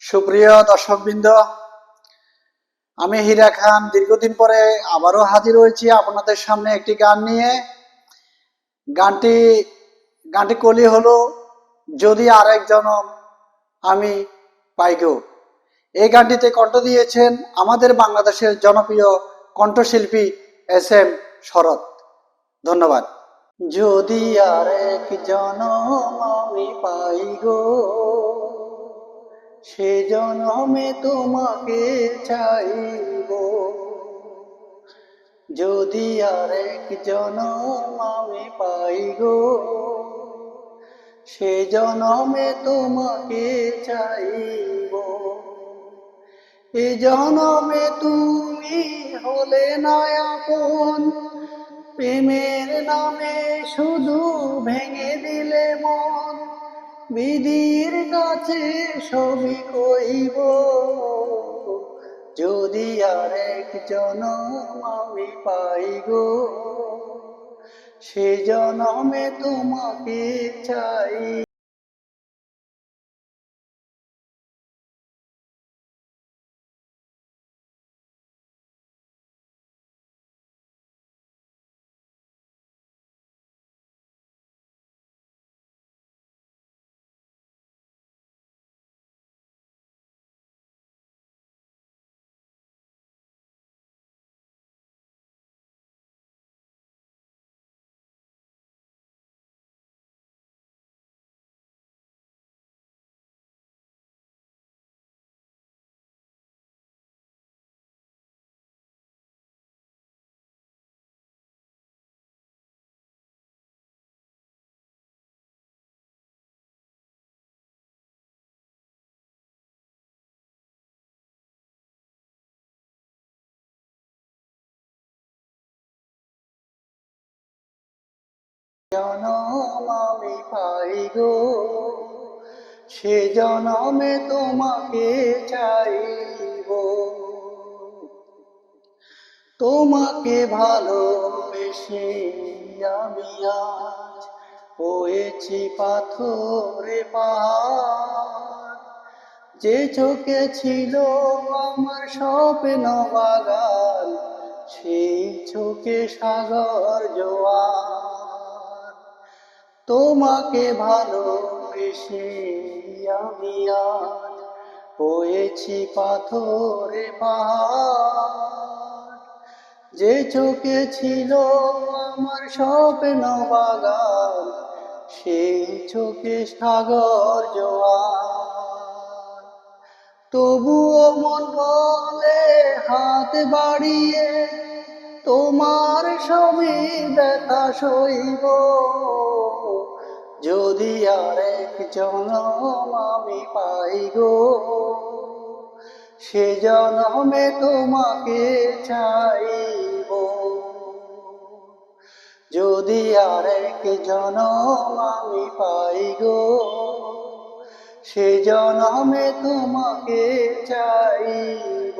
সুপ্রিয় দর্শকবৃন্দ, আমি হীরা খান দীর্ঘদিন পরে আবারও হাজির হয়েছি আপনাদের সামনে একটি গান নিয়ে। গানটি গানটি কলি হলো যদি আরেক জনম আমি পাই গো। এই গানটিতে কণ্ঠ দিয়েছেন আমাদের বাংলাদেশের জনপ্রিয় কণ্ঠশিল্পী SM শরৎ। ধন্যবাদ। যদি আরেক জনম আমি পাই গো, সে জনমে তোমাকে চাইব। যদি আরেক জনম আমি পাই গো, সে জনমে তোমাকে চাইব। এ জনমে তুমি হলে না আপন, প্রেমের নামে শুধু ভেঙে দিলে মন। বিধির কাছে সবই কইব, যদি আরেক জনম আমি পাই গো, সে জনমে তোমাকে চাই। জনম আমি পাই গো, সে জনমে তোমাকে চাইব। তোমাকে ভালোবেসে আমি আজ হয়েছি পাথরে পাহাড়। যে চোখে ছিল আমার স্বপ্ন বাগান, সেই চোখে সাগর জোয়ার। তোমাকে ভালোবেসে আমি আজ হয়েছি পাথরে পাহাড়। যে চোখে ছিল আমার স্বপ্ন বাগান, সেই চোখে সাগর জোয়ার। তবুও মন বলে হাত বাড়িয়ে তোমার সবই ব্যথা সইব। যদি আরেক জনম আমি পাই গো, সে জনমে তোমাকে চাইব। যদি আরেক জনম আমি পাই গো, সে জনমে তোমাকে চাইব।